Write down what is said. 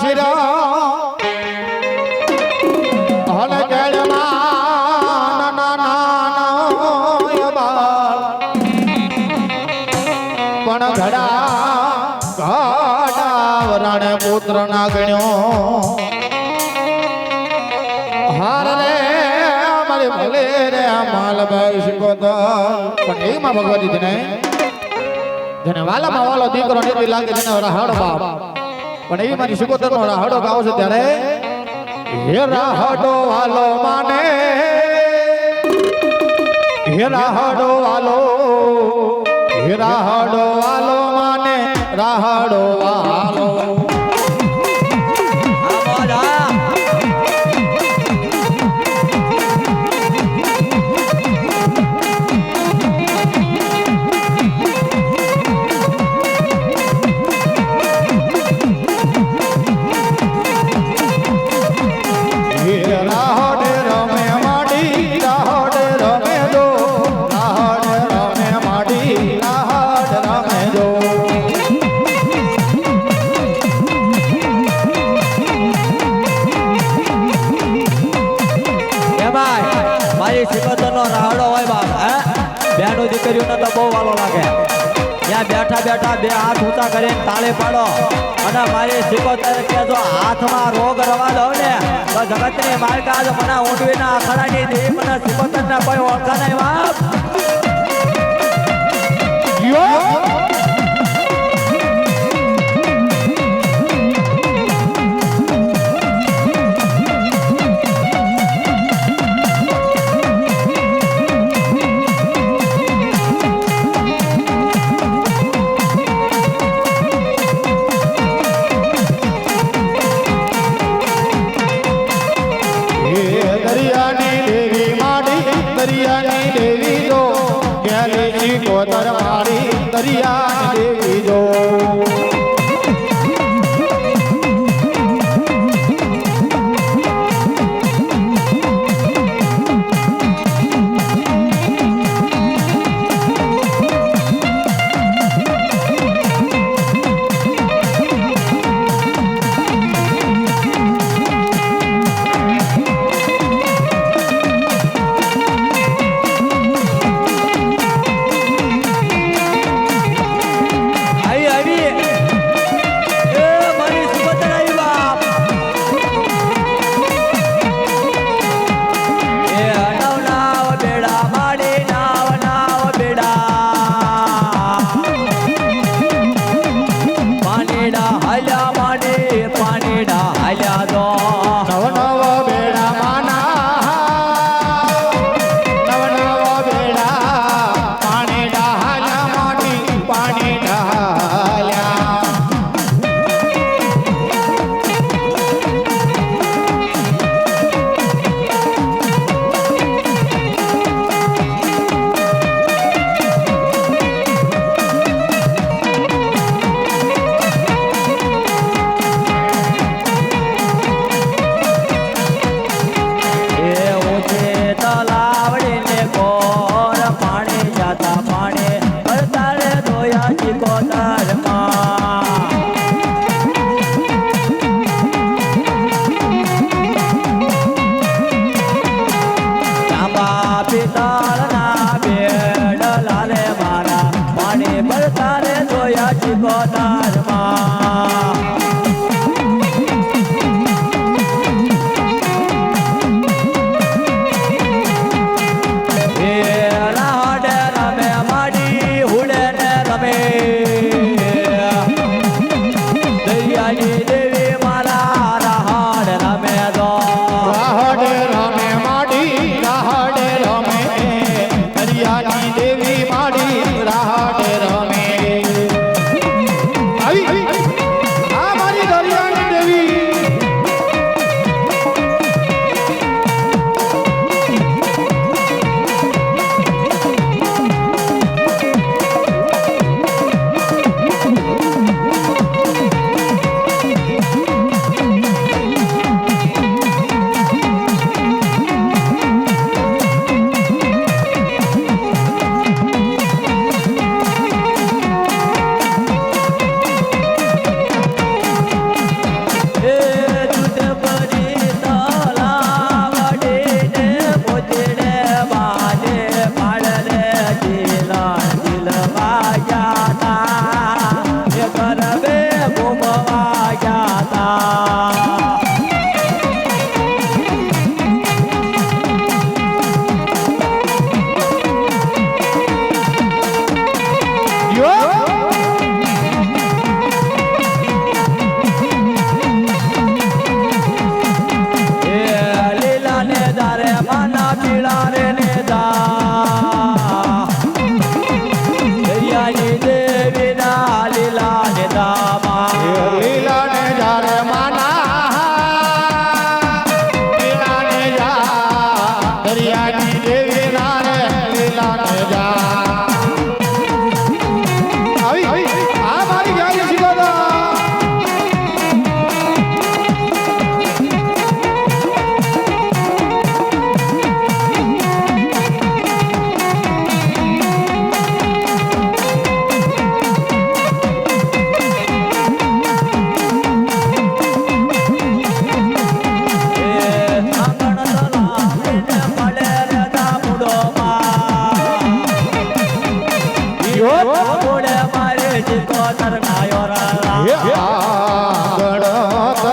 શિરા હલ કેળમાં પણ ઘડા પુત્ર ના ગણ્યો હાર રે અમારે ભલે રે માલભાઈ શીખોતો પણ એમાં ભગવતી જેને વાલામાં વાલો દીકરો નીતિ લાગે જેને રાહડ બાપ પણ એ મારી શીખોતર નો રાહડો ગાવ છે ત્યારે હે રાહડો વાલો માને હે રાહડો વાલો માને રાહડો વાલો દીકરીઓને તો બહુ વાલો લાગે ત્યાં બેઠા બેઠા બે હાથ ઊંચા કરીને તાળે પાડો અને મારી સિકોતર કે જો હાથમાં રોગ રવા દો ને તો જગતની માલકા જ મને ઊંડવીના અખાડાની દેવી મને સિકોતરના કોઈ ઓળખા નહીં બાપ દરિયા દેવી જો નર નાયો